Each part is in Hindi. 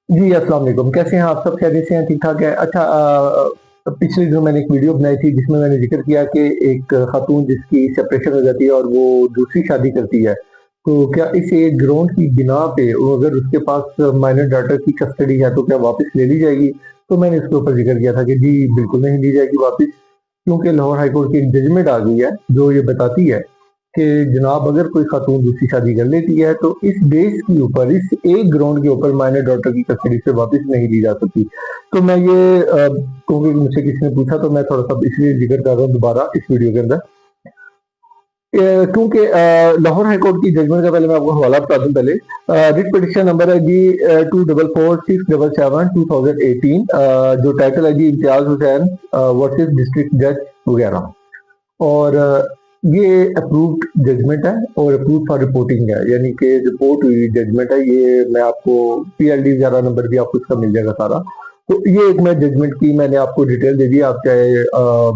जी, अस्सलाम वालेकुम। कैसे हैं आप सब? खैरियत से हैं? ठीक-ठाक हैं? अच्छा, पिछले दिनों मैंने एक वीडियो बनाई थी जिसमें मैंने ज़िक्र किया कि एक खातून जिसकी सेपरेशन हो जाती है और वो दूसरी शादी करती है, तो क्या इस एक ग्राउंड की बिना पे वो अगर उसके पास माइनर डॉटर की कस्टडी है तो क्या वापस ले ली जाएगी? तो मैंने इसके ऊपर ज़िक्र किया था कि जी, बिल्कुल नहीं ली जाएगी वापस, क्योंकि लाहौर हाई कोर्ट की एक जजमेंट आ गई है जो ये बताती है कि जनाब अगर कोई खातून दूसरी शादी कर लेती है तो इस बेस के ऊपर, इस एक ग्राउंड के ऊपर माइनर डॉटर की कस्टडी से वापस नहीं ली जा सकती। तो मैं ये क्योंकि मुझसे किसी ने पूछा तो मैं थोड़ा सा इसलिए जिक्र कर रहा हूँ दोबारा इस वीडियो के अंदर। क्योंकि लाहौर हाई कोर्ट की जजमेंट का पहले मैं आपको हवाला बता दूं। पहले रिट पिटिशन नंबर है जी 244677 2018, जो टाइटल है जी इम्तियाज हुसैन वर्सेस डिस्ट्रिक्ट जज वगैरह। और ये अप्रूव्ड जजमेंट है और अप्रूव फॉर रिपोर्टिंग है, यानी कि रिपोर्ट हुई जजमेंट है। ये मैं आपको पीएलडी वगैरह नंबर भी आपको इसका मिल जाएगा सारा। तो ये एक मैं जजमेंट की मैंने आपको डिटेल दे दी। आप चाहे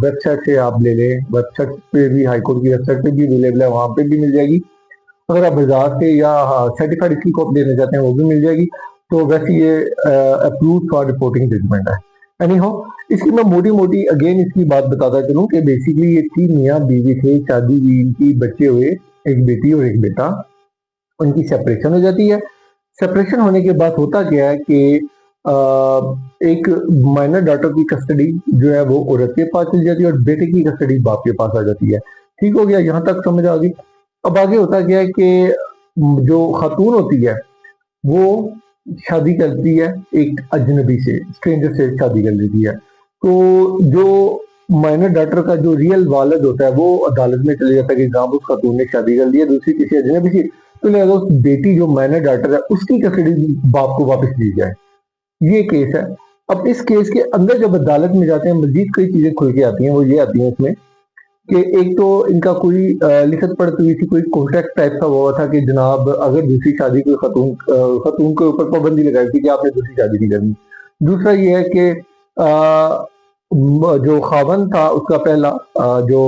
वेबसाइट से आप ले लें, वेबसाइट पे भी, हाईकोर्ट की वेबसाइट पे भी अवेलेबल है, वहां पे भी मिल जाएगी। अगर आप बाजार से या सर्टिफाइड इसकी कॉपी लेना चाहते हैं वो भी मिल जाएगी। तो वैसे ये अप्रूव फॉर रिपोर्टिंग जजमेंट है। एनी हो, इसकी मैं मोटी मोटी अगेन इसकी बात बताता चलूं कि बेसिकली ये तीन मियाँ बीवी थे, शादी हुई, इनकी बच्चे हुए, एक बेटी और एक बेटा। उनकी सेपरेशन हो जाती है। सेपरेशन होने के बाद होता क्या है कि एक माइनर डॉटर की कस्टडी जो है वो औरत के पास चली जाती है और बेटे की कस्टडी बाप के पास आ जाती है। ठीक हो गया, यहाँ तक समझ आ गई। अब आगे होता क्या है कि जो खातून होती है वो शादी करती है एक अजनबी से, स्ट्रेंजर से शादी कर लेती है। तो जो माइनर डॉटर का जो रियल वालिद होता है वो अदालत में चले जाता है कि जनाब उस खातून ने शादी कर ली है दूसरी किसी अजनबी से, तो लिहाजा उस बेटी जो माइनर डॉटर है उसकी कस्टडी बाप को वापस दी जाए। ये केस है। अब इस केस के अंदर जब अदालत में जाते हैं मजीद कई चीजें खुल के आती हैं। वो ये आती हैं इसमें कि एक तो इनका कोई लिखत पढ़त हुई थी, कोई कॉन्ट्रैक्ट टाइप का हुआ था कि जनाब अगर दूसरी शादी कोई खतून के ऊपर पाबंदी लगाई थी कि आपने दूसरी शादी नहीं करनी। दूसरा ये है कि जो खावन था उसका पहला जो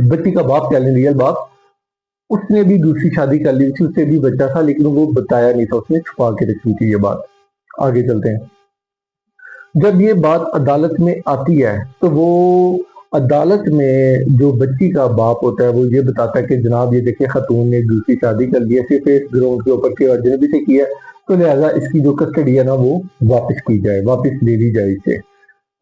बच्ची का बाप कह लें, रियल बाप, उसने भी दूसरी शादी कर ली थी, उससे भी बच्चा था, लेकिन वो बताया नहीं था, उसने छुपा के रखी थी ये बात। आगे चलते हैं। जब ये बात अदालत में आती है तो वो अदालत में जो बच्ची का बाप होता है वो ये बताता है कि जनाब ये देखिए खातून ने दूसरी शादी कर ली है, सिर्फ इस ग्राउंड के ऊपर के अजनबी से किया, तो लिहाजा इसकी जो कस्टडी है ना वो वापस की जाए, वापस ले ली जाए इसे।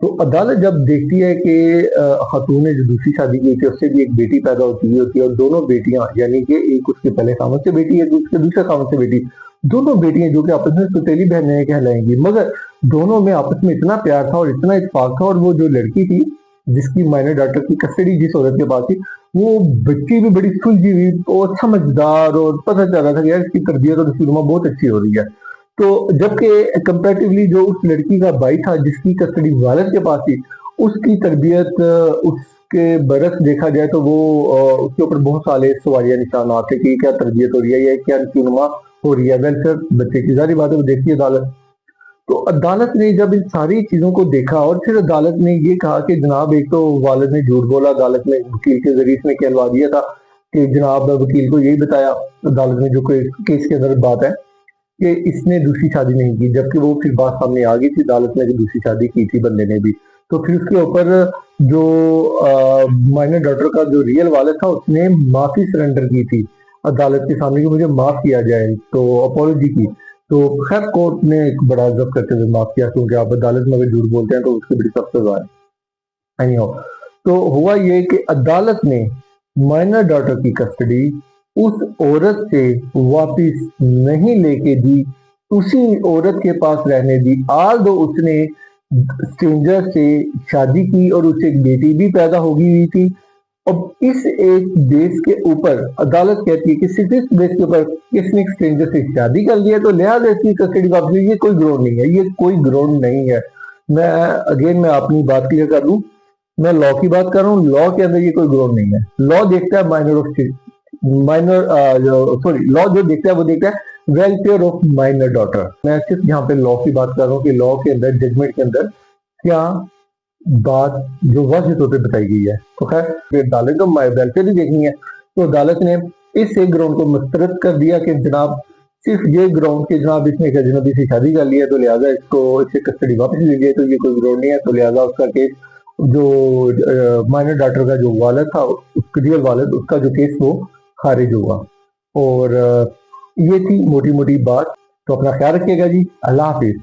तो अदालत जब देखती है कि खातून ने जो दूसरी शादी की थी उससे भी एक बेटी पैदा होती है और दोनों बेटियां, यानी कि एक उसके पहले खामन से बेटी है, दूसरे खामन से बेटी, दोनों बेटियां जो कि आपस में सौतेली बहनें कहलाएंगी, मगर दोनों में आपस में इतना प्यार था और इतना इत्तेफाक था। और वो जो लड़की थी जिसकी माइनर डॉटर की कस्टडी जिस औरत के पास थी, वो बच्ची भी बड़ी सुलझी हुई और समझदार, और पता चल रहा था कि यार इसकी तरबियत और इसकी रुमा बहुत अच्छी हो रही है। तो जबकि कंपैरेटिवली जो उस लड़की का भाई था जिसकी कस्टडी वालिद के पास थी, उसकी तरबियत, उसके बरस देखा जाए तो वो उसके ऊपर बहुत सारे सवालिया निशानात थे कि क्या तरबियत हो रही है, या क्या रहनुमा हो रही है, वेलफेयर बच्चे की, जारी बात है वो देखती है अदालत। तो अदालत ने जब इन सारी चीजों को देखा और फिर अदालत ने ये कहा कि जनाब एक तो वालिद ने झूठ बोला, अदालत ने वकील के जरिए इसने कहलवा दिया था कि जनाब वकील को यही बताया अदालत ने, जो केस के अंदर बात है कि इसने दूसरी शादी नहीं की, जबकि वो फिर बात सामने आ गई थी अदालत में कि दूसरी शादी की थी बंदे ने भी। तो फिर उसके ऊपर जो माइनर डॉटर का जो रियल वालिद था उसने माफी सरेंडर की थी अदालत के सामने कि मुझे माफ किया जाए, तो अपोलॉजी की। तो खैर कोर्ट ने एक बड़ा जब्त करते हुए माफ किया, क्योंकि आप अदालत में अगर झूठ बोलते हैं तो उसकी बड़ी सख्त सजा है। एनीहाउ, तो हुआ ये कि अदालत ने माइनर डॉटर की कस्टडी उस औरत से वापिस नहीं लेके दी, उसी औरत के पास रहने दी। आल दो उसने स्ट्रेंजर से शादी की और उसे एक बेटी भी पैदा होगी हुई थी। अब इस एक बेस के ऊपर अदालत कहती है कि सिर्फ इस बेस के ऊपर किसने एक स्ट्रेंजर से शादी कर लिया तो लिहाजा इसकी कस्टडी वापस, ये कोई ग्राउंड नहीं है, ये कोई ग्राउंड नहीं है। मैं अपनी बात क्लियर कर दूं, मैं लॉ की बात कर रहा हूँ। लॉ के अंदर ये कोई ग्राउंड नहीं है। लॉ देखता है लॉ जो देखता है वो देखता है वेलफेयर ऑफ माइनर डॉटर। मैं सिर्फ यहाँ पे लॉ की बात कर रहा हूँ कि लॉ के अंदर, जजमेंट के अंदर क्या बात जो वाज़ेह तौर पे बताई गई है। तो खैर अदालत को वेलफेयर ही देखनी है, तो अदालत ने इस एक ग्राउंड को मुस्तरद कर दिया कि जनाब सिर्फ ये ग्राउंड के जनाब इसने एक अजनबी से शादी कर लिया तो लिहाजा इसको इससे कस्टडी वापस ली गई, तो ये कोई ग्राउंड नहीं है। तो लिहाजा उसका केस जो माइनर डॉटर का जो वालिद था, रियल वालिद, उसका जो केस वो खारिज हुआ। और ये थी मोटी मोटी बात। तो अपना ख्याल रखिएगा जी। अल्लाह हाफिज।